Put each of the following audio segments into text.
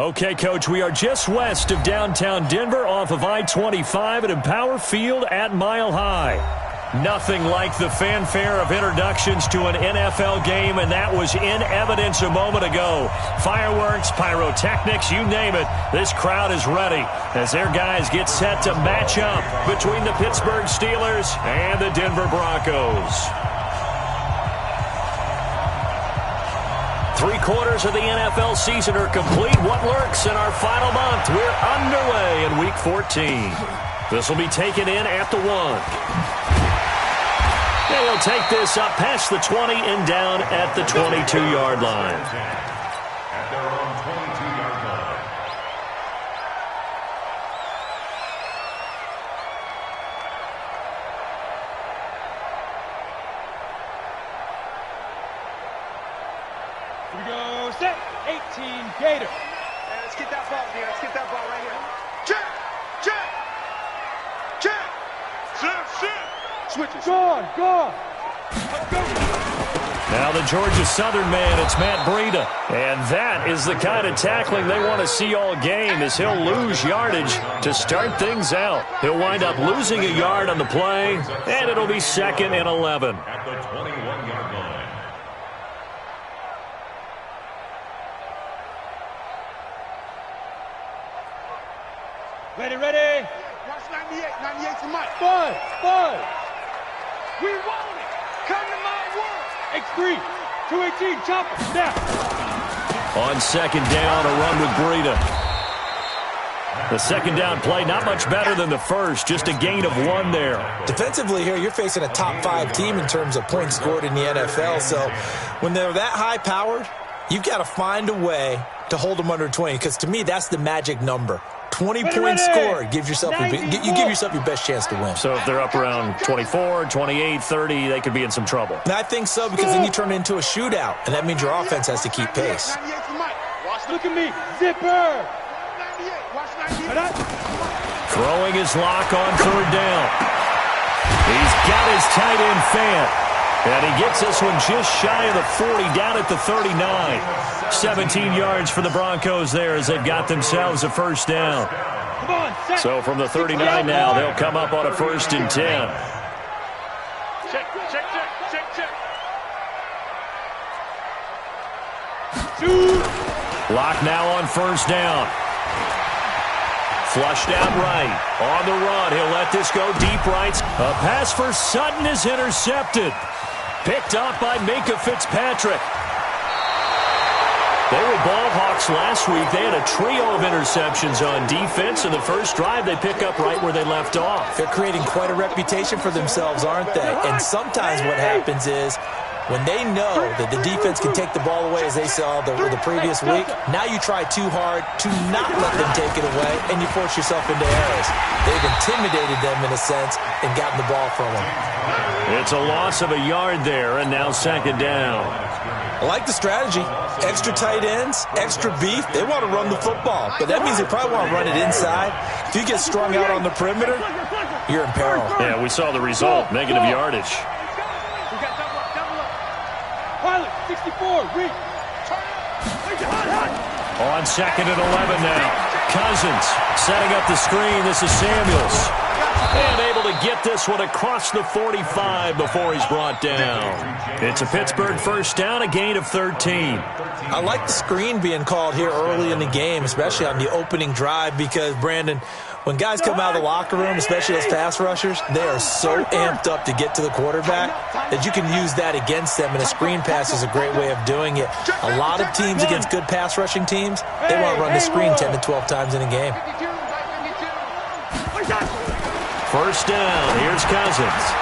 Okay, Coach, we are just west of downtown Denver off of I-25 at Empower Field at Mile High. Nothing like the fanfare of introductions to an NFL game, and that was in evidence a moment ago. Fireworks, pyrotechnics, you name it. This crowd is ready as their guys get set to match up between the Pittsburgh Steelers and the Denver Broncos. 3/4 of the NFL season are complete. What lurks in our final month? We're underway in Week 14. This will be taken in at the 1. And he'll take this up past the 20 and down at the 22-yard line. At their own 22-yard line. Here we go, set, 18, Gator. Hey, let's get that ball here. Let's get that ball right here. Check, check, check. Sit. Switches. Gone. Now the Georgia Southern man, it's Matt Breida. And that is the kind of tackling they want to see all game, as he'll lose yardage to start things out. He'll wind up losing a yard on the play, and it'll be 2nd and 11. At the 21-yard line. Ready. Watch 98. 98 to Mike. Bud. We want it. Come to my world. X3, 218, chopper, snap. On 2nd down, a run with Breida. The 2nd down play, not much better than the first, just a gain of 1 there. Defensively here, you're facing a top 5 team in terms of points scored in the NFL. So when they're that high-powered, you've got to find a way to hold them under 20, because to me, that's the magic number. 20 points scored gives yourself you give yourself your best chance to win. So if they're up around 24, 28, 30, they could be in some trouble. And I think so, because then you turn it into a shootout, and that means your offense has to keep pace. 98 to Mike. Watch Look at me, zipper. 98. Watch 98. Throwing his lock on 3rd down. He's got his tight end fan. And he gets this one just shy of the 40, down at the 39. 17 yards for the Broncos there as they've got themselves a 1st down. Come on, set. So from the 39 now, they'll come up on a 1st and 10. Check. Shoot. Lock now on 1st down. Flushed out right. On the run, he'll let this go deep right. A pass for Sutton is intercepted. Picked off by Minkah Fitzpatrick. They were ball hawks last week. They had a trio of interceptions on defense. In the first drive, they pick up right where they left off. They're creating quite a reputation for themselves, aren't they? And sometimes what happens is, when they know that the defense can take the ball away, as they saw the previous week, now you try too hard to not let them take it away, and you force yourself into errors. They've intimidated them, in a sense, and gotten the ball from them. It's a loss of a yard there, and now 2nd down. I like the strategy. Extra tight ends, extra beef. They want to run the football, but that means they probably want to run it inside. If you get strung out on the perimeter, you're in peril. Yeah, we saw the result, negative yardage. Pilot, 64, reach. On 2nd and 11 now. Cousins setting up the screen. This is Samuels. And able to get this one across the 45 before he's brought down. It's a Pittsburgh 1st down, a gain of 13. I like the screen being called here early in the game, especially on the opening drive, because, Brandon, when guys come out of the locker room, especially those pass rushers, they are so amped up to get to the quarterback that you can use that against them, and a screen pass is a great way of doing it. A lot of teams against good pass rushing teams, they want to run the screen 10 to 12 times in a game. 1st down. Here's Cousins.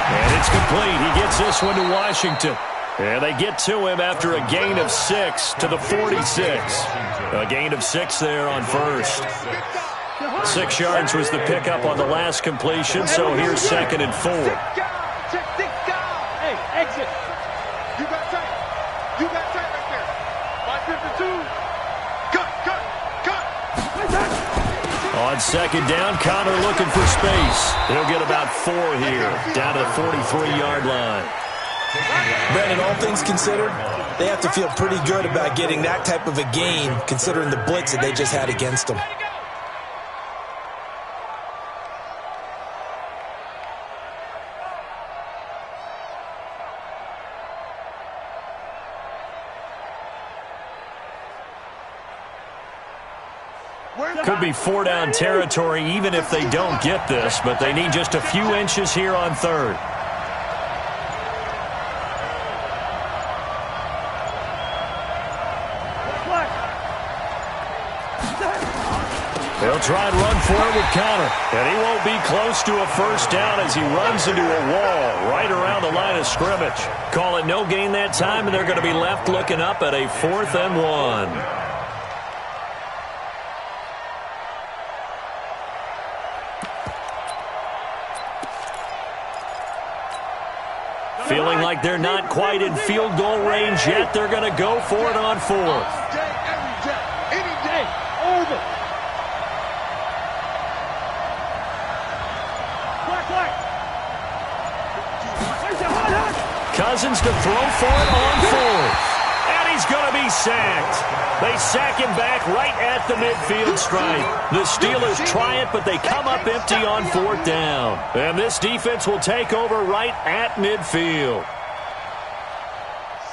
And it's complete. He gets this one to Washington. And they get to him after a gain of 6 to the 46. A gain of 6 there on 1st. 6 yards was the pickup on the last completion, so here's 2nd and 4. Hey, exit. You got tight right there. 552. Cut. On 2nd down, Connor looking for space. He'll get about 4 here, down to the 43-yard line. Brandon, all things considered, they have to feel pretty good about getting that type of a gain considering the blitz that they just had against them. Could be 4-down territory even if they don't get this, but they need just a few inches here on third. They'll try and run forward with counter, and he won't be close to a first down as he runs into a wall right around the line of scrimmage. Call it no gain that time, and they're going to be left looking up at a 4th and 1. Feeling like they're not quite in field goal range yet. They're going to go for it on 4th. Every day, any day, over. Cousins to throw for it on 4th. And he's going to be sacked. They sack him back right at the midfield stripe. The Steelers try it, but they come up empty on 4th down. And this defense will take over right at midfield.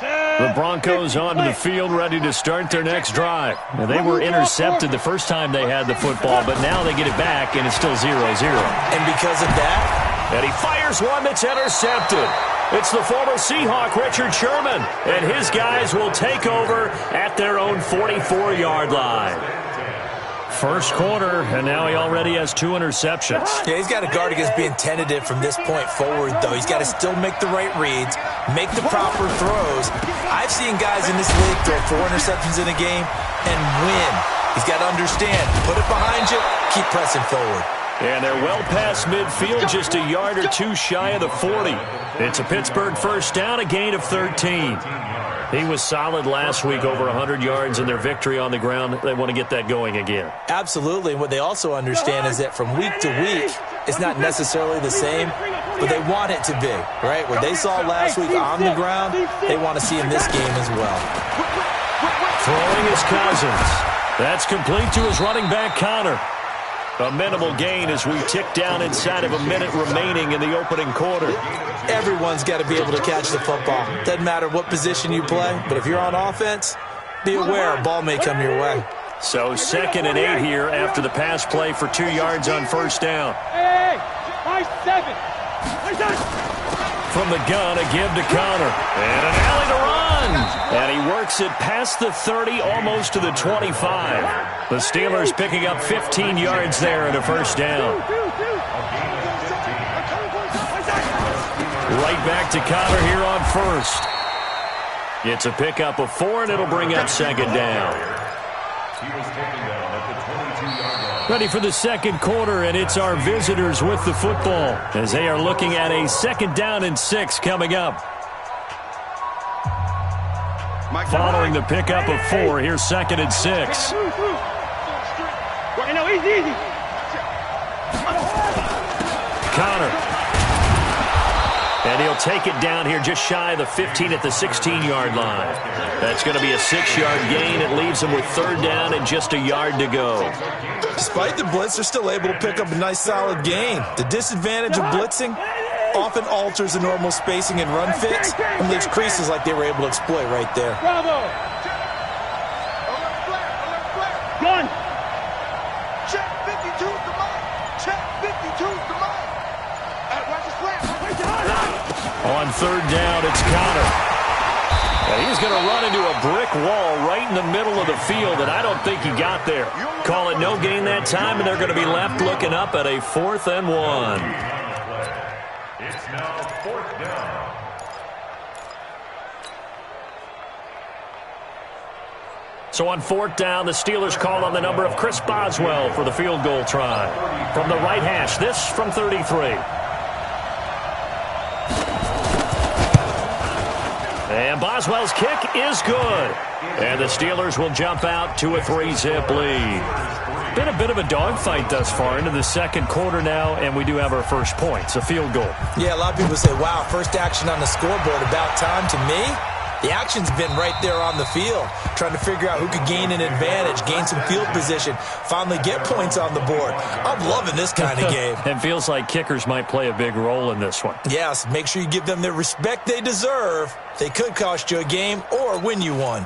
The Broncos onto the field ready to start their next drive. Now, they were intercepted the first time they had the football, but now they get it back, and it's still 0-0. And because of that, and he fires one that's intercepted. It's the former Seahawk, Richard Sherman, and his guys will take over at their own 44-yard line. First quarter, and now he already has 2 interceptions. Yeah, he's got to guard against being tentative from this point forward, though. He's got to still make the right reads, make the proper throws. I've seen guys in this league throw 4 interceptions in a game and win. He's got to understand, put it behind you, keep pressing forward. And they're well past midfield, just a yard or 2 shy of the 40. It's a Pittsburgh first down, a gain of 13. He was solid last week, over 100 yards in their victory on the ground. They want to get that going again. Absolutely. And what they also understand is that from week to week, it's not necessarily the same, but they want it to be, right? What they saw last week on the ground, they want to see in this game as well. Throwing is Cousins. That's complete to his running back, Connor. A minimal gain as we tick down inside of a minute remaining in the opening quarter. Everyone's got to be able to catch the football. Doesn't matter what position you play, but if you're on offense, be aware a ball may come your way. So 2nd and 8 here after the pass play for 2 yards on first down. Hey, high 7. From the gun, a give to Connor. And an alley to run. And he works it past the 30, almost to the 25. The Steelers picking up 15 yards there and a first down. Right back to Connor here on first. It's a pickup of 4, and it'll bring up 2nd down. He was taken down at the 22-yard line. Ready for the second quarter, and it's our visitors with the football as they are looking at a 2nd down and 6 coming up. Following the pickup of 4, here's 2nd and 6. No, easy. Connor. And he'll take it down here just shy of the 15 at the 16-yard line. That's going to be a 6-yard gain. It leaves them with 3rd down and just a yard to go. Despite the blitz, they're still able to pick up a nice solid gain. The disadvantage of blitzing often alters the normal spacing and run fits and leaves creases like they were able to exploit right there. Bravo. Gun. Check 52's the mark. Check 52's the mark. Watch the slam. On 3rd down, it's Connor. And he's going to run into a brick wall right in the middle of the field, and I don't think he got there. Call it no gain that time, and they're going to be left looking up at a 4th and 1. It's now 4th down. So on 4th down, the Steelers call on the number of Chris Boswell for the field goal try. From the right hash, this from 33. And Boswell's kick is good. And the Steelers will jump out to a 3-zip lead. Been a bit of a dogfight thus far into the second quarter now, and we do have our first points, a field goal. Yeah, a lot of people say, wow, first action on the scoreboard, about time. To me, the action's been right there on the field, trying to figure out who could gain an advantage, gain some field position, finally get points on the board. I'm loving this kind of game. It feels like kickers might play a big role in this one. Yes, make sure you give them the respect they deserve. They could cost you a game or win you one.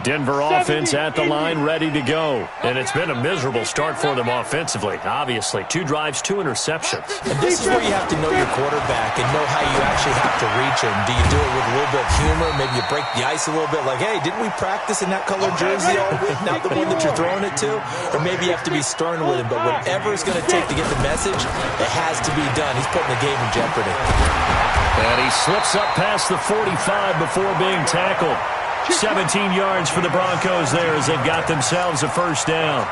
Denver offense at the line, ready to go. And it's been a miserable start for them offensively, obviously. 2 drives, 2 interceptions. And this is where you have to know your quarterback and know how you actually have to reach him. Do you do it with a little bit of humor? Maybe you break the ice a little bit, like, hey, didn't we practice in that colored jersey all week, not the one that you're throwing it to? Or maybe you have to be stern with him. But whatever it's going to take to get the message, it has to be done. He's putting the game in jeopardy. And he slips up past the 45 before being tackled. 17 yards for the Broncos there as they've got themselves a first down.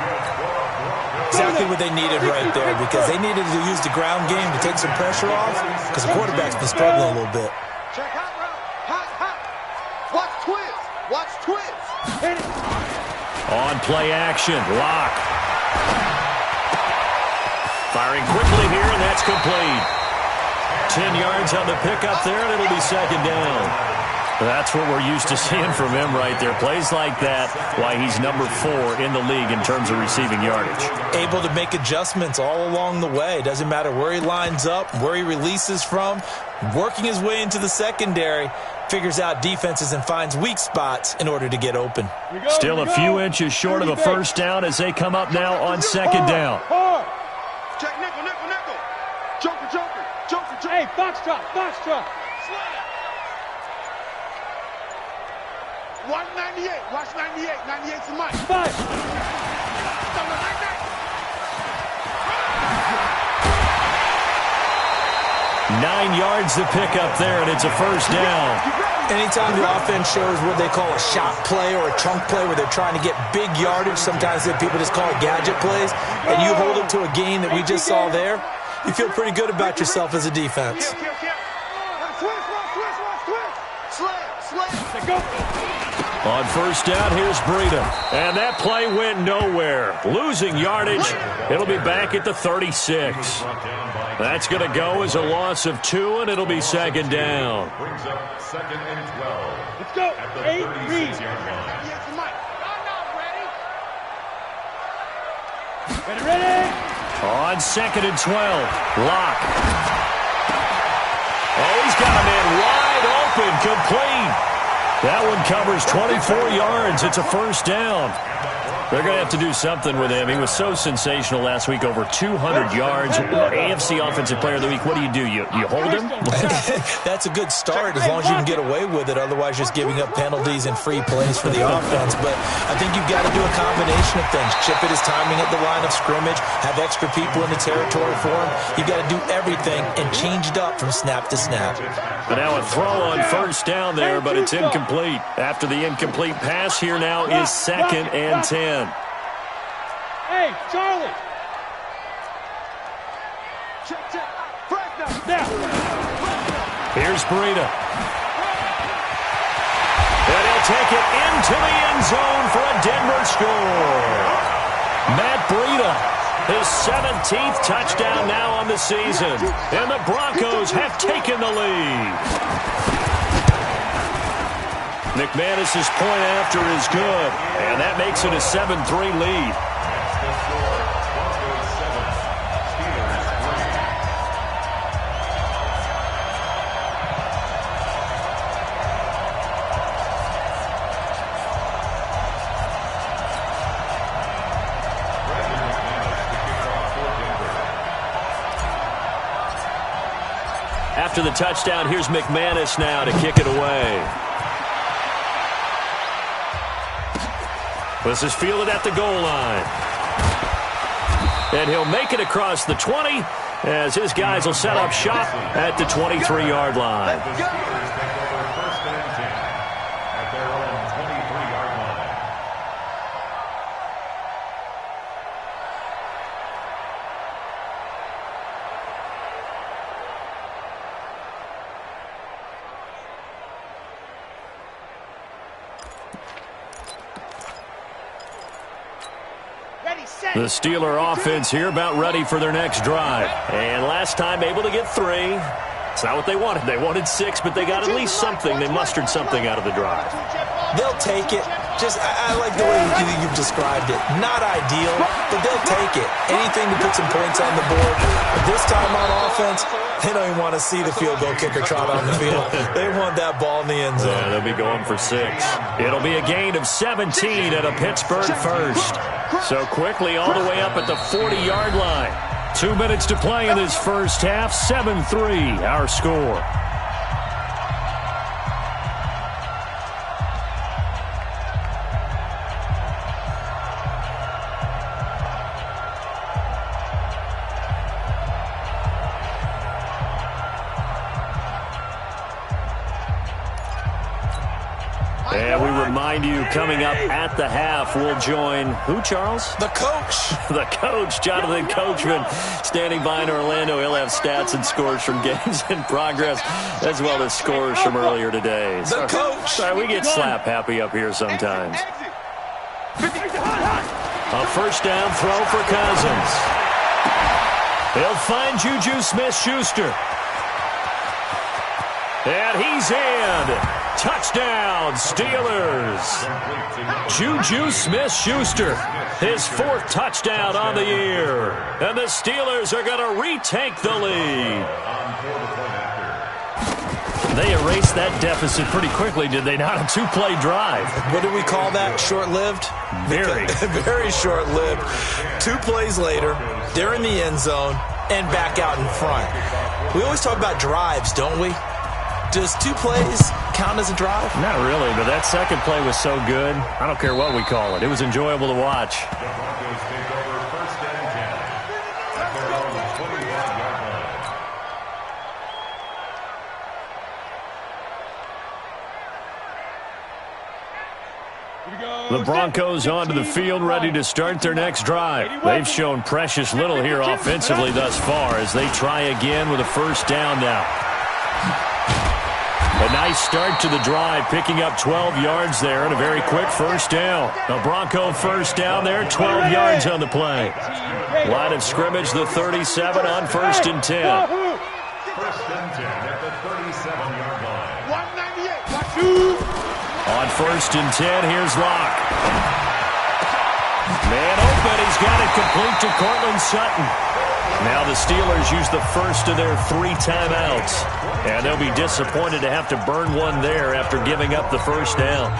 Exactly what they needed right there, because they needed to use the ground game to take some pressure off, because the quarterback's been struggling a little bit. Check hot route. Hot, hot. Watch twist. Watch twist. On play action, Lock. Firing quickly here, and that's complete. 10 yards on the pickup there, and it'll be second down. That's what we're used to seeing from him right there. Plays like that, why he's number 4 in the league in terms of receiving yardage. Able to make adjustments all along the way. Doesn't matter where he lines up, where he releases from. Working his way into the secondary, figures out defenses and finds weak spots in order to get open. Still a few inches short of a first down as they come up now on second down. Check nickel, nickel, nickel. Joker, joker, joker, joker. Hey, foxtrot, foxtrot. Watch 98. Watch 98. 98's the mic. 5. 9 yards to pick up there, and it's a first down. Anytime the offense shows what they call a shot play or a chunk play where they're trying to get big yardage, sometimes people just call it gadget plays, and you hold it to a gain that we just saw there, you feel pretty good about yourself as a defense. On first down, here's Breida. And that play went nowhere. Losing yardage. It'll be back at the 36. That's going to go as a loss of 2, and it'll be second down. Brings up second and 12. Let's go. At the 8, 36-yard line. Ready. On second and 12, Lock. Oh, he's got a man wide open, complete. That one covers 24 yards. It's a first down. They're going to have to do something with him. He was so sensational last week, over 200 yards. AFC Offensive Player of the Week. What do? You hold him? That's a good start as long as you can get away with it. Otherwise, just giving up penalties and free plays for the offense. But I think you've got to do a combination of things. Chip it his timing at the line of scrimmage, have extra people in the territory for him. You've got to do everything and change it up from snap to snap. But now a throw on first down there, but it's incomplete. After the incomplete pass, here now is second and 10. Hey, Charlie. Check. Now. Here's Breida. And he'll take it into the end zone for a Denver score. Matt Breida, his 17th touchdown now on the season. And the Broncos have taken the lead. McManus's point after is good, and that makes it a 7-3 lead. After the touchdown, here's McManus now to kick it away. This is fielded at the goal line. And he'll make it across the 20 as his guys will set up shop at the 23-yard line. The Steeler offense here about ready for their next drive. And last time able to get 3. It's not what they wanted. They wanted 6, but they got at least something. They mustered something out of the drive. They'll take it. I like the way you've described it. Not ideal, but they'll take it. Anything to put some points on the board. But this time on offense, they don't even want to see the field goal kicker trot on the field. They want that ball in the end zone. Yeah, they'll be going for 6. It'll be a gain of 17 at a Pittsburgh first. So quickly all the way up at the 40-yard line. 2 minutes to play in this first half. 7-3 our score. And we remind you, coming up at the half, we'll join who, Charles? The coach. The coach, Jonathan Coachman, standing by in Orlando. He'll have stats and scores from games in progress, as well as scores from earlier today. The coach. Sorry, we get slap happy up here sometimes. A first down throw for Cousins. He'll find Juju Smith-Schuster. And he's in. Touchdown, Steelers. Juju Smith-Schuster, his 4th touchdown on the year. And the Steelers are going to retake the lead. They erased that deficit pretty quickly, did they not? A 2-play drive. What do we call that? Short-lived? Very. Very short-lived. 2 plays later, they're in the end zone and back out in front. We always talk about drives, don't we? Does 2 plays count as a drive? Not really, but that second play was so good. I don't care what we call it. It was enjoyable to watch. The Broncos take over first and 10 at their own 25-yard line. The Broncos onto the field, ready to start their next drive. They've shown precious little here offensively thus far as they try again with a first down now. A nice start to the drive, picking up 12 yards there and a very quick first down. A Bronco first down there, 12 yards on the play. Line of scrimmage, the 37 on first and 10. First and 10 at the 37-yard line. On first and 10, here's Locke. Man open, he's got it complete to Cortland Sutton. Now the Steelers use the first of their 3 timeouts. And they'll be disappointed to have to burn one there after giving up the first down.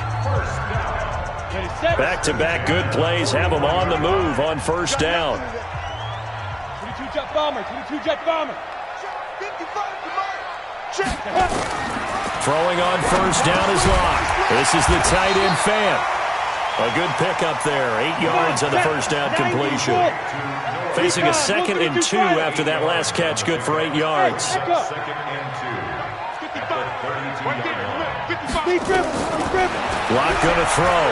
Back-to-back good plays have them on the move on first down. 22-jet bomber, 22-jet bomber. Throwing on first down is Locke. This is the tight end Fan. A good pickup there, 8 yards on the first down completion. Facing a 2nd and 2 after that last catch, good for 8 yards. 2nd and 2 at the 32-yard line. Locke gonna throw.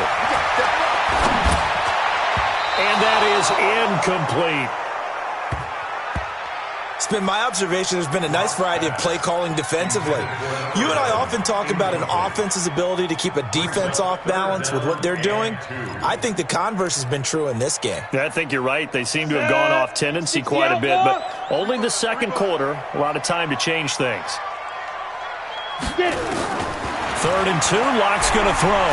And that is incomplete. It's been my observation there's been a nice variety of play calling defensively. You and I often talk about an offense's ability to keep a defense off balance with what they're doing. I think the converse has been true in this game. Yeah, I think you're right. They seem to have gone off tendency quite a bit, but only the second quarter, a lot of time to change things. 3rd and 2, Locke's going to throw.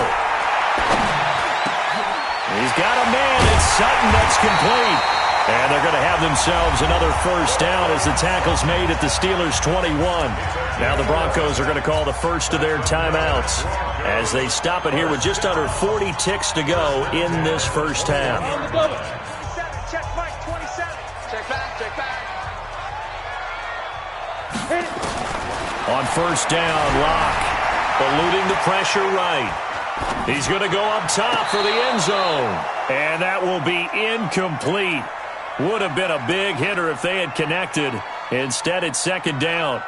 He's got a man, it's Sutton, that's complete. And they're going to have themselves another first down as the tackle's made at the Steelers' 21. Now the Broncos are going to call the first of their timeouts as they stop it here with just under 40 ticks to go in this first half. Check Mike, 27. Check back, check back. On first down, Locke eluding the pressure right. He's going to go up top for the end zone. And that will be incomplete. Would have been a big hitter if they had connected. Instead, it's 2nd down.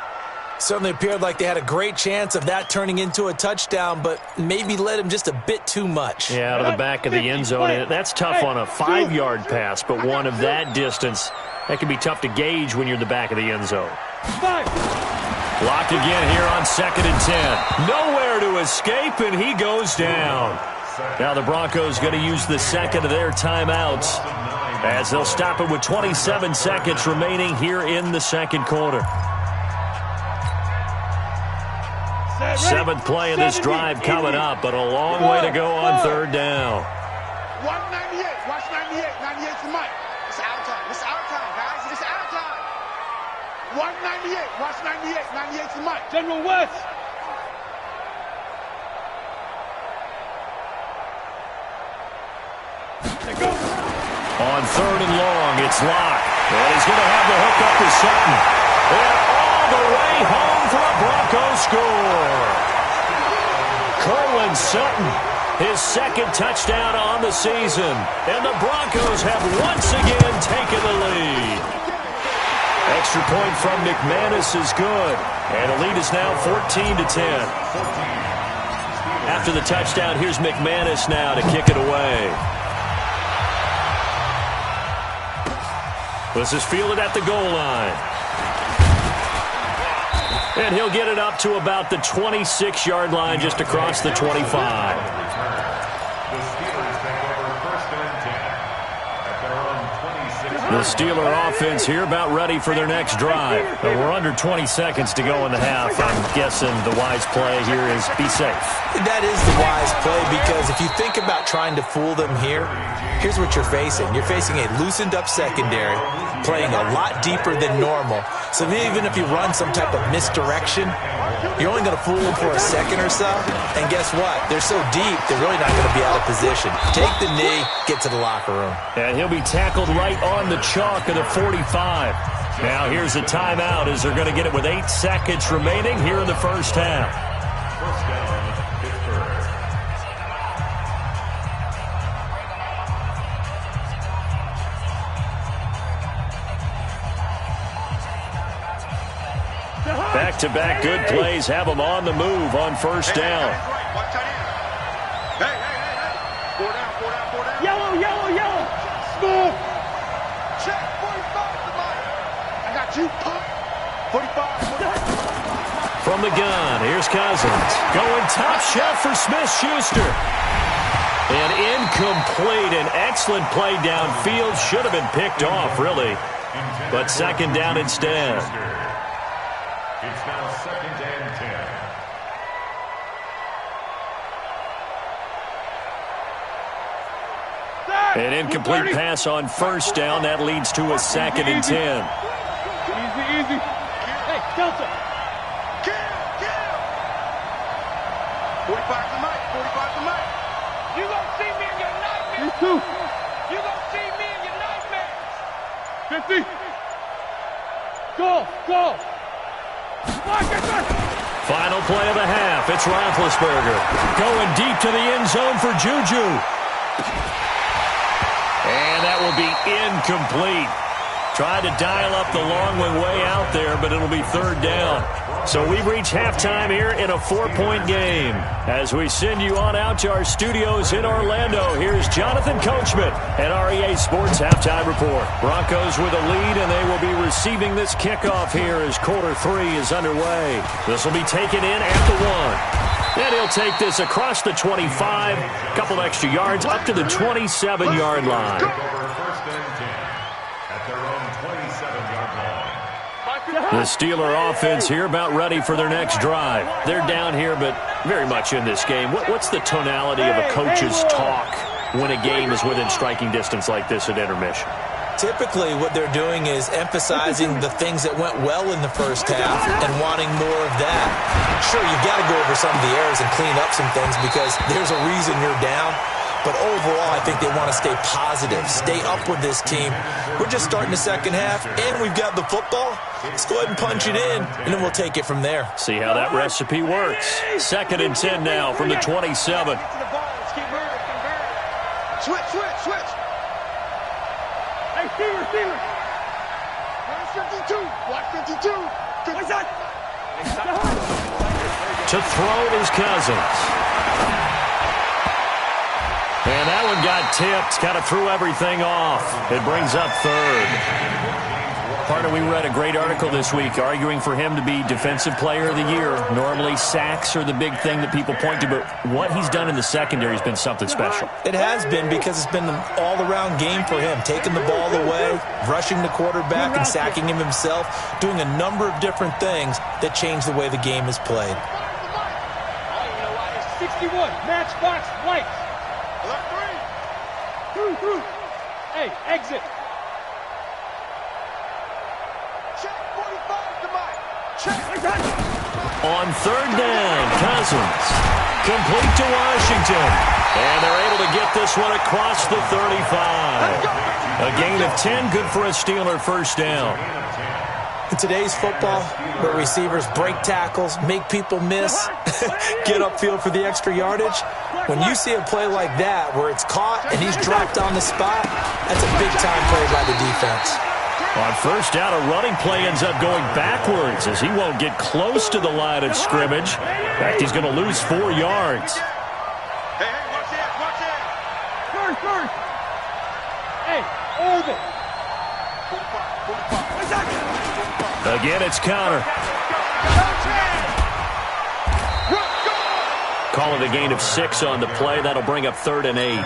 Certainly appeared like they had a great chance of that turning into a touchdown, but maybe led him just a bit too much. Yeah, out of the back of the end zone. And that's tough on a 5-yard pass, but one of that distance, that can be tough to gauge when you're in the back of the end zone. Locked again here on 2nd and 10. Nowhere to escape, and he goes down. Now the Broncos going to use the second of their timeouts as they'll stop it with 27 seconds remaining here in the second quarter. Seventh play of this drive coming up, but a long way to go on third down. Watch 98. Watch 98. 98's the mic. It's our time. It's our time, guys. It's our time. Watch 98. Watch 98. 98's the mic. General West. On third and long, it's Locke. And he's going to have the hook up to Sutton. And all the way home for a Broncos score. Cortland Sutton, his second touchdown on the season. And the Broncos have once again taken the lead. Extra point from McManus is good. And the lead is now 14-10. After the touchdown, here's McManus now to kick it away. This is fielded at the goal line. And he'll get it up to about the 26-yard line, just across the 25. The Steelers take over first and 10 at their own 26. The Steeler offense here about ready for their next drive. But we're under 20 seconds to go in the half. I'm guessing the wise play here is be safe. That is the wise play, because if you think about trying to fool them here, here's what you're facing. You're facing a loosened up secondary, playing a lot deeper than normal. So even if you run some type of misdirection, you're only going to fool them for a second or so. And guess what? They're so deep, they're really not going to be out of position. Take the knee, get to the locker room. And he'll be tackled right on the chalk of the 45. Now here's a timeout as they're going to get it with 8 seconds remaining here in the first half. First down, Pittsburgh. Back-to-back good plays have them on the move on first down. Watch tight end. Hey, hey, hey, hey. 4 down, 4 down, 4 down. Yellow, yellow, yellow. Smooth. Check. 45 the mic. I got you, punk. 45. From the gun, here's Cousins. Going top shelf for Smith-Schuster. And incomplete. An excellent play downfield. Should have been picked off, really. But second down instead. It's now second and 10. An incomplete pass on first down. That leads to a second and 10. Easy, easy. Hey, Delta. Kill. 45 the mic. 45 the mic. You gonna see me in your nightmares. You too. You gonna see me in your nightmares. 50. Go. Final play of the half. It's Roethlisberger going deep to the end zone for Juju. And that will be incomplete. Tried to dial up the long one way out there, but it'll be third down. So we've reached halftime here in a 4-point game. As we send you on out to our studios in Orlando, here's Jonathan Coachman at REA Sports Halftime Report. Broncos with a lead, and they will be receiving this kickoff here as quarter 3 is underway. This will be taken in at the 1. And he'll take this across the 25, a couple extra yards up to the 27-yard line. First and 10 at their own 27-yard line. The Steeler offense here about ready for their next drive. They're down here, but very much in this game. What's the tonality of a coach's talk when a game is within striking distance like this at intermission? Typically, what they're doing is emphasizing the things that went well in the first half and wanting more of that. Sure, you've got to go over some of the errors and clean up some things because there's a reason you're down. But overall, I think they want to stay positive, stay up with this team. We're just starting the second half, and we've got the football. Let's go ahead and punch it in, and then we'll take it from there. See how that recipe works. Second and 10 now from the 27. Switch. Hey, Steelers. Watch 52. Watch 52. What's that? To throw is Cousins. And that one got tipped, kind of threw everything off. It brings up third. Partner, we read a great article this week arguing for him to be Defensive Player of the Year. Normally, sacks are the big thing that people point to, but what he's done in the secondary has been something special. It has been, because it's been an all-around game for him, taking the ball away, rushing the quarterback and sacking him himself, doing a number of different things that change the way the game is played. 61, matchbox lights. Through. Hey, exit. Check 45 to Mike. Check. On third down, Cousins. Complete to Washington. And they're able to get this one across the 35. A gain of 10, good for a Steeler first down. In today's football, where receivers break tackles, make people miss, get upfield for the extra yardage, when you see a play like that where it's caught and he's dropped on the spot, that's a big-time play by the defense. On first down, a running play ends up going backwards as he won't get close to the line of scrimmage. In fact, he's going to lose 4 yards. Hey, watch it. First. Hey, Irvin. 45. Again, it's Connor. Call it a gain of 6 on the play. That'll bring up 3rd and 8.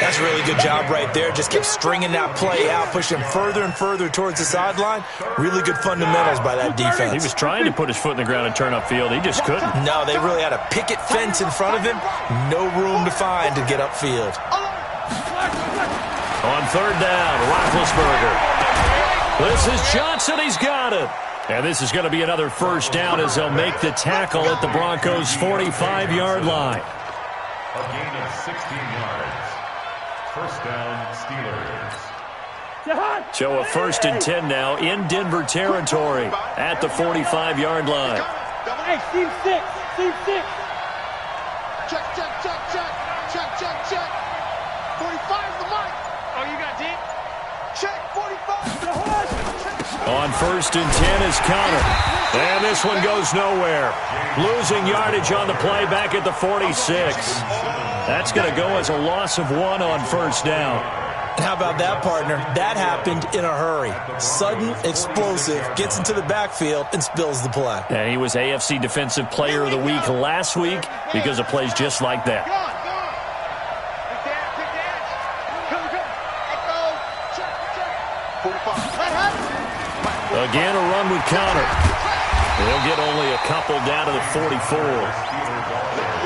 That's a really good job right there. Just kept stringing that play out, pushing further and further towards the sideline. Really good fundamentals by that defense. He was trying to put his foot in the ground and turn upfield. He just couldn't. No, they really had a picket fence in front of him. No room to find to get upfield. On third down, Roethlisberger. This is Johnson. He's got it. And this is going to be another first down as they'll make the tackle at the Broncos' 45-yard line. A gain of 16 yards. First down, Steelers. So a 1st and 10 now in Denver territory at the 45-yard line. Hey, seam 6. Check. 45 the mic. Oh, you got deep? Check 45. On 1st and 10 is Connor. And this one goes nowhere. Losing yardage on the play back at the 46. That's going to go as a loss of 1 on first down. And how about that, partner? That happened in a hurry. Sudden, explosive, gets into the backfield and spills the play. And he was AFC Defensive Player of the Week last week because of plays just like that. Again, a run with Connor. They'll get only a couple down to the 44.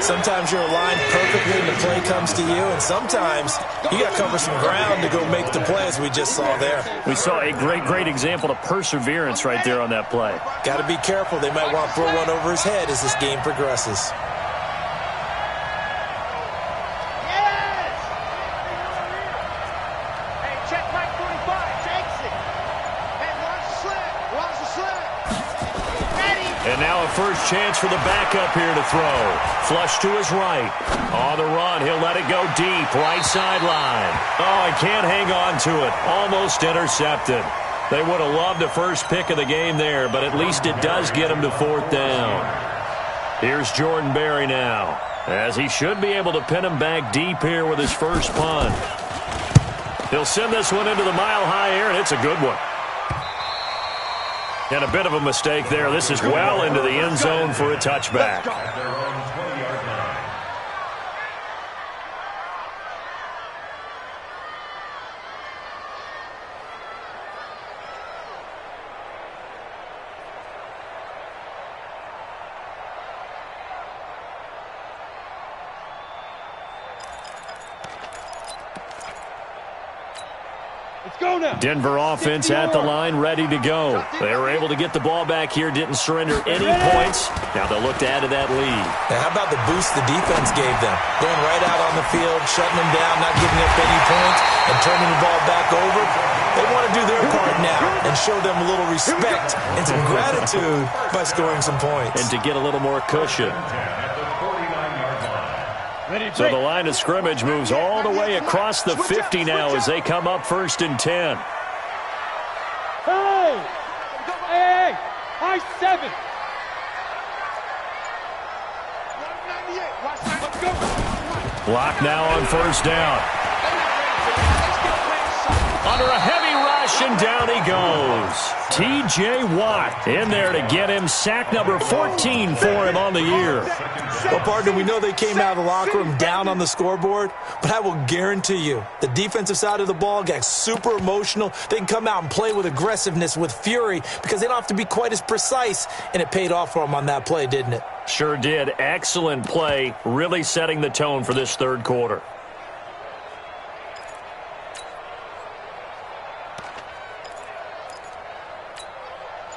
Sometimes you're aligned perfectly and the play comes to you, and sometimes you got to cover some ground to go make the play, as we just saw there. We saw a great example of perseverance right there on that play. Got to be careful. They might want to throw one over his head as this game progresses. And now a first chance for the backup here to throw. Flush to his right. On the run, he'll let it go deep, right sideline. Oh, he can't hang on to it. Almost intercepted. They would have loved the first pick of the game there, but at least it does get him to 4th down. Here's Jordan Berry now, as he should be able to pin him back deep here with his first punt. He'll send this one into the mile-high air, and it's a good one. And a bit of a mistake there. This is well into the end zone for a touchback. At their own 20-yard line. Let's go now. Denver offense at the line, ready to go. They were able to get the ball back here, didn't surrender any points. Now they'll look to add to that lead. Now, how about the boost the defense gave them? Going right out on the field, shutting them down, not giving up any points, and turning the ball back over. They want to do their part now and show them a little respect and some gratitude by scoring some points. And to get a little more cushion. At the 49-yard line. So the line of scrimmage moves all the way across the 50 now as they come up 1st and 10. Hey! High 7. 198. Watch 9. Let's go. Block now on first down. Under a heavy rush, and down he goes. T.J. Watt in there to get him sack number 14 for him on the year. Well, partner, we know they came out of the locker room down on the scoreboard, but I will guarantee you the defensive side of the ball got super emotional. They can come out and play with aggressiveness, with fury, because they don't have to be quite as precise, and it paid off for them on that play, didn't it? Sure did. Excellent play, really setting the tone for this third quarter.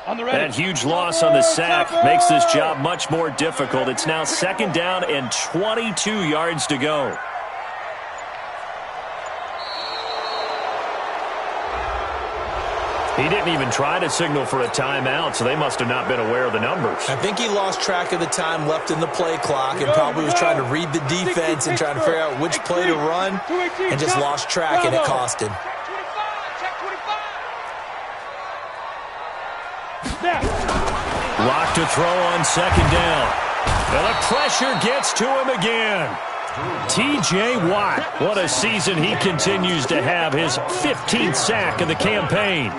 That huge loss on the sack makes this job much more difficult. It's now 2nd down and 22 yards to go. He didn't even try to signal for a timeout, so they must have not been aware of the numbers. I think he lost track of the time left in the play clock and probably was trying to read the defense and trying to figure out which play to run and just lost track, and it cost him. Lock to throw on 2nd down. And the pressure gets to him again. T.J. Watt, what a season he continues to have, his 15th sack of the campaign.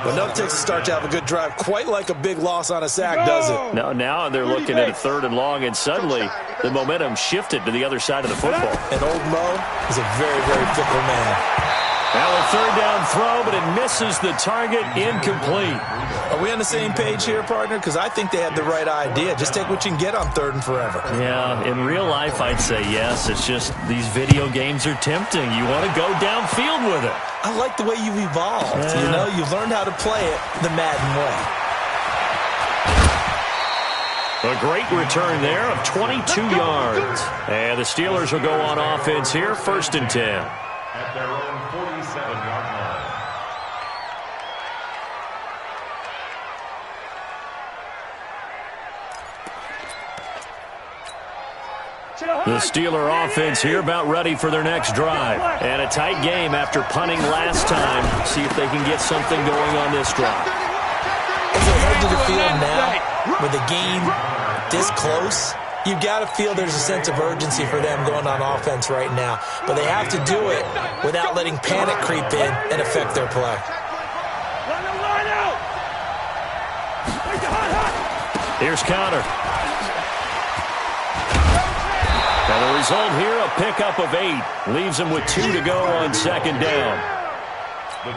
But enough takes a start to have a good drive, quite like a big loss on a sack, does it? No, now they're looking at a 3rd and long, and suddenly the momentum shifted to the other side of the football. And old Mo is a very, very fickle man. Now a 3rd down throw, but it misses the target, incomplete. Are we on the same page here, partner? Because I think they had the right idea. Just take what you can get on 3rd and forever. Yeah, in real life, I'd say yes. It's just these video games are tempting. You want to go downfield with it. I like the way you've evolved. Yeah. You know, you've learned how to play it the Madden way. A great return there of 22 yards. And the Steelers will go on offense here, 1st and 10. At their own 47-yard line. The Steeler offense here about ready for their next drive. And a tight game after punting last time. See if they can get something going on this drive. As they head to the field now, with the game this close, you've got to feel there's a sense of urgency for them going on offense right now. But they have to do it without letting panic creep in and affect their play. Here's counter. And the result here, a pickup of 8. Leaves them with 2 to go on 2nd down.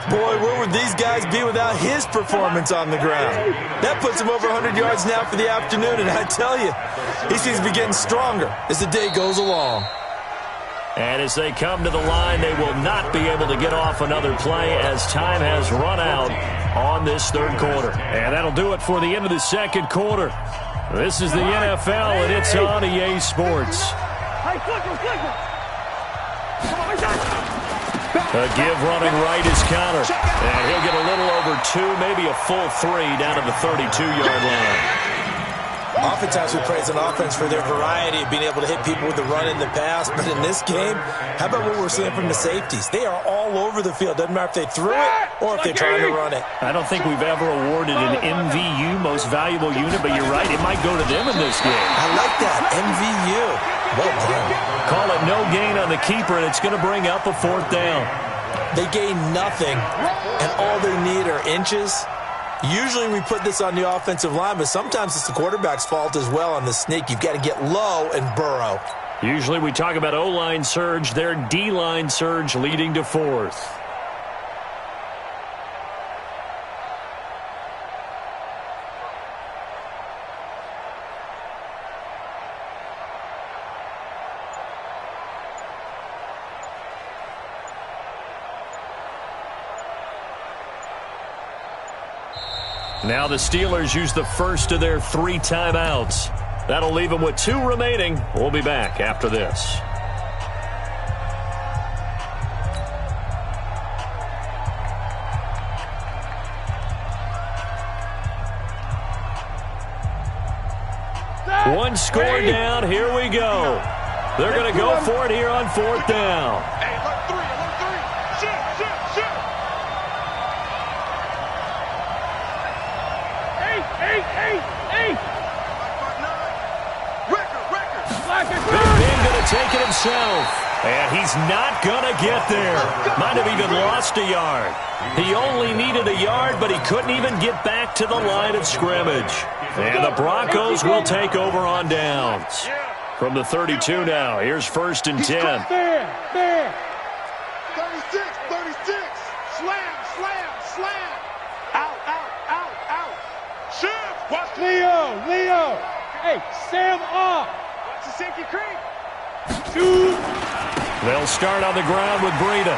Boy, where would these guys be without his performance on the ground? That puts him over 100 yards now for the afternoon, and I tell you, he seems to be getting stronger as the day goes along. And as they come to the line, they will not be able to get off another play as time has run out on this third quarter. And that'll do it for the end of the second quarter. This is the NFL, and it's on EA Sports. A give running right is counter. And he'll get a little over 2, maybe a full 3 down to the 32-yard line. Oftentimes we praise an offense for their variety of being able to hit people with the run in the pass. But in this game, how about what we're seeing from the safeties? They are all over the field. Doesn't matter if they threw it or if they're trying to run it. I don't think we've ever awarded an MVU, most valuable unit, but you're right, it might go to them in this game. I like that, MVU. Well done. Call it no gain on the keeper, and it's going to bring up a 4th down. They gain nothing, and all they need are inches. Usually we put this on the offensive line, but sometimes it's the quarterback's fault as well on the sneak. You've got to get low and burrow. Usually we talk about O-line surge, their D-line surge leading to 4th. Now the Steelers use the first of their 3 timeouts. That'll leave them with 2 remaining. We'll be back after this. One score down. Here we go. They're going to go for it here on 4th down. Hey, alert 3, alert 3. Shoot. Hey! Record. Big Ben going to take it himself. And he's not going to get there. Might have even lost a yard. He only needed a yard, but he couldn't even get back to the line of scrimmage. And the Broncos will take over on downs. From the 32 now, here's 1st and 10. Fair. 36. Slam. Out. Shift. Watch Leo. Hey, Sam off. Watch the safety creep. Shoot. They'll start on the ground with Breida.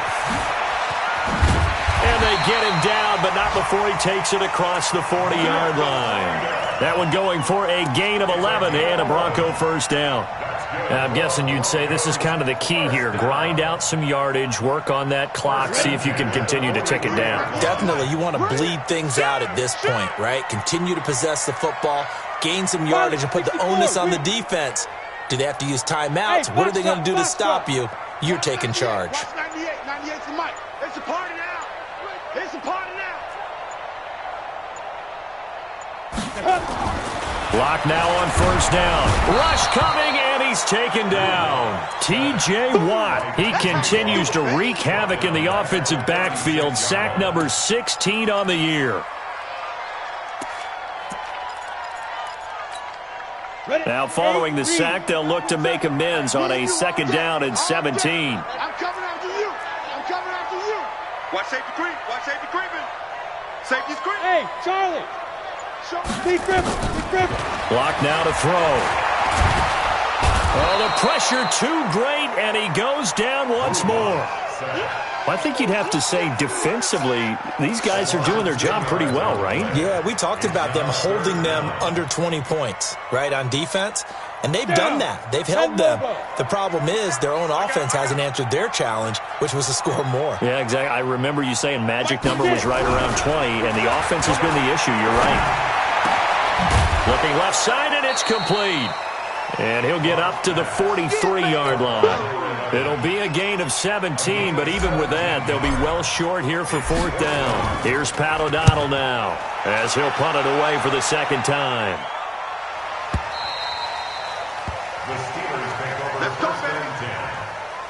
And they get him down, but not before he takes it across the 40-yard line. That one going for a gain of 11 and a Bronco first down. I'm guessing you'd say this is kind of the key here. Grind out some yardage, work on that clock, see if you can continue to tick it down. Definitely. You want to bleed things out at this point, right? Continue to possess the football, gain some yardage, and put the onus on the defense. Do they have to use timeouts? What are they going to do to stop you? You're taking charge. Watch 98. 98's the mic. It's a party now. Block now on first down. Rush coming, and he's taken down. T.J. Watt. He continues to wreak havoc in the offensive backfield. Sack number 16 on the year. Now following the sack, they'll look to make amends on a 2nd down and 17. I'm coming after you. Watch safety creep. Safety's creep. Hey, Charlie. Be gripping. Block now to throw. Oh, the pressure too great, and he goes down once more. I think you'd have to say defensively, these guys are doing their job pretty well, right? Yeah, we talked about them holding them under 20 points, right, on defense. And they've done that. They've held them. The problem is their own offense hasn't answered their challenge, which was to score more. Yeah, exactly. I remember you saying magic number was right around 20, and the offense has been the issue. You're right. Looking left side, and it's complete. And he'll get up to the 43-yard line. It'll be a gain of 17, but even with that, they'll be well short here for 4th down. Here's Pat O'Donnell now, as he'll punt it away for the 2nd time. The Steelers take over 1st and 10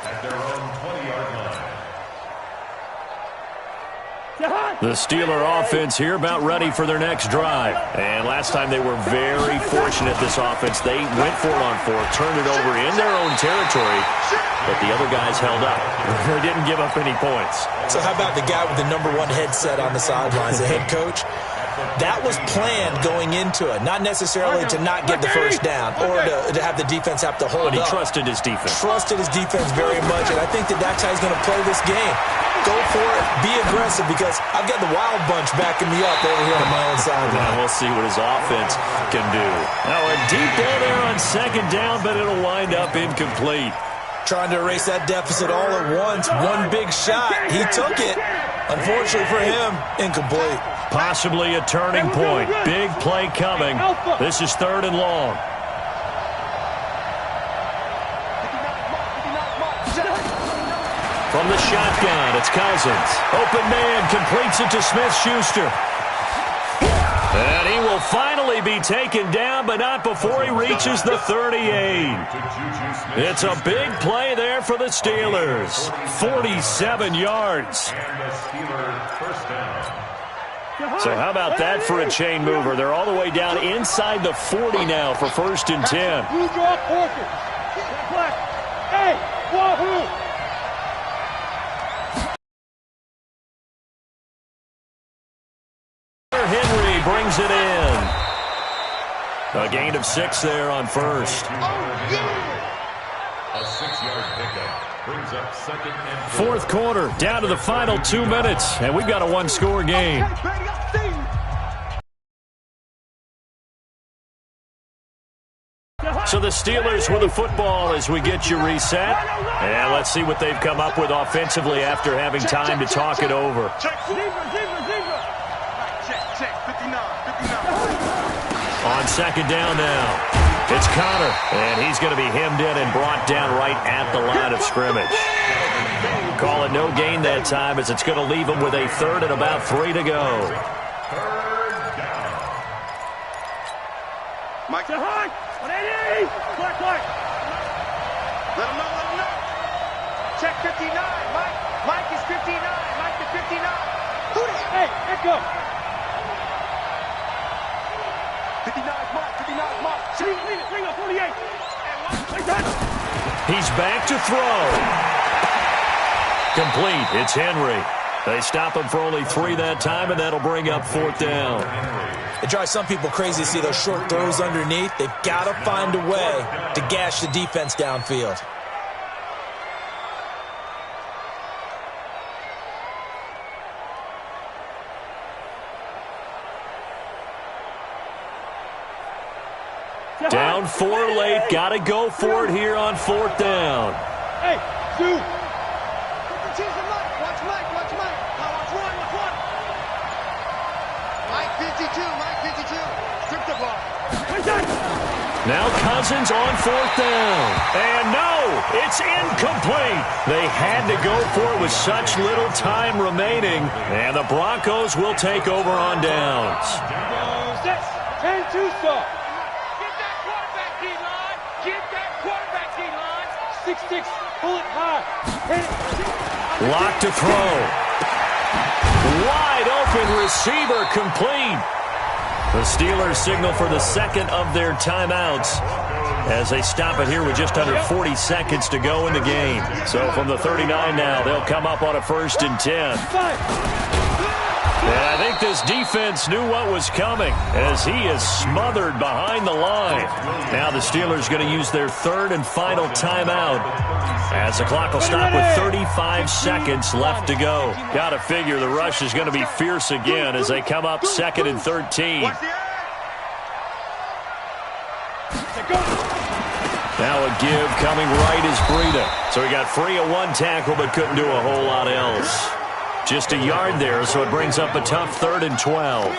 at their own 20-yard line. The Steeler offense here about ready for their next drive. And last time they were very fortunate, this offense. They went for it on 4th, turned it over in their own territory, but the other guys held up. They didn't give up any points. So how about the guy with the number 1 headset on the sidelines, the head coach? That was planned going into it, not necessarily to not get the first down or to have the defense have to hold But he up. trusted his defense. Trusted his defense very much, and I think that's how he's going to play this game. Go for it, be aggressive, because I've got the wild bunch backing me up over here on my own sideline. Now we'll see what his offense can do. Now a deep ball there on 2nd down, but it'll wind up incomplete. Trying to erase that deficit all at once. One big shot. He took it. Unfortunately for him, incomplete. Possibly a turning point. Big play coming. This is 3rd and long. From the shotgun, it's Cousins. Open man, completes it to Smith-Schuster. And he will finally be taken down, but not before he reaches the 38. It's a big play there for the Steelers. 47 yards. And the Steelers 1st down. So how about that for a chain mover? They're all the way down inside the 40 now for 1st and 10. Blue draw portion. Hey, wahoo! Henry brings it in. A gain of 6 there on 1st. A 6-yard pickup brings up 2nd and 4th quarter, down to the final 2 minutes, and we've got a 1-score game. So the Steelers with the football as we get you reset. And let's see what they've come up with offensively after having time to talk it over. On 2nd down now, it's Connor, and he's going to be hemmed in and brought down right at the line of scrimmage. Call it no gain that time, as it's going to leave him with a 3rd and about 3 to go. 3rd down. Mike, To high. 180. Black. let him know. 59. Mike is 59. Mike is 59. Hey, echo. 59 is Mike. 59 is Mike. Bring up 48. Like that. He's back to throw. Complete. It's Henry. They stop him for only 3 that time, and that'll bring up 4th down. It drives some people crazy to see those short throws underneath. They've got to find a way to gash the defense downfield. Down 4 late. Got to go for it here on 4th down. Hey, two. Watch Mike. Watch one. Mike 52. Mike 52. Strip the ball. Like that. Now Cousins on 4th down. And no, it's incomplete. They had to go for it with such little time remaining. And the Broncos will take over on downs. Set. 10-2 stop. Get that quarterback D-line. Get that quarterback D-line. 6-6. Pull it high. Hit it. Lock to throw. Wide open receiver complete. The Steelers signal for the second of their timeouts as they stop it here with just under 40 seconds to go in the game. So from the 39 now, they'll come up on a 1st and 10. And I think this defense knew what was coming as he is smothered behind the line. Now the Steelers going to use their 3rd and final timeout as the clock will stop with 35 seconds left to go. Got to figure the rush is going to be fierce again as they come up 2nd and 13. Now a give coming right is Breida. So he got free of 1 tackle but couldn't do a whole lot else. Just a yard there, so it brings up a tough 3rd and 12.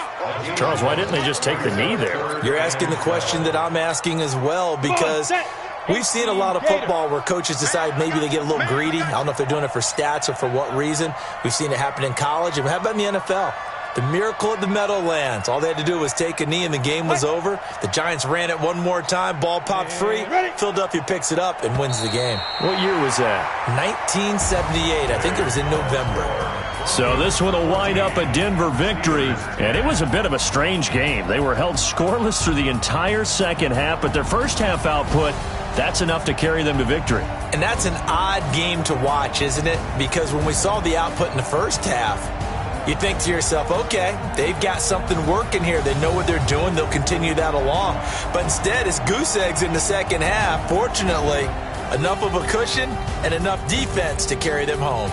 Charles, why didn't they just take the knee there? You're asking the question that I'm asking as well, because we've seen a lot of football where coaches decide maybe they get a little greedy. I don't know if they're doing it for stats or for what reason. We've seen it happen in college. And how about in the NFL? The miracle at the Meadowlands. All they had to do was take a knee and the game was over. The Giants ran it one more time. Ball popped free. Philadelphia picks it up and wins the game. What year was that? 1978. I think it was in November. So this one will wind up a Denver victory, and it was a bit of a strange game. They were held scoreless through the entire second half, but their first half output, that's enough to carry them to victory. And that's an odd game to watch, isn't it? Because when we saw the output in the first half, you think to yourself, okay, they've got something working here. They know what they're doing. They'll continue that along. But instead, it's goose eggs in the second half. Fortunately, enough of a cushion and enough defense to carry them home.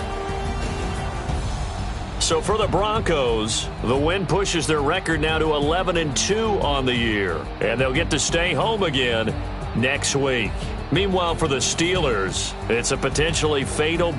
So for the Broncos, the win pushes their record now to 11-2 on the year. And they'll get to stay home again next week. Meanwhile, for the Steelers, it's a potentially fatal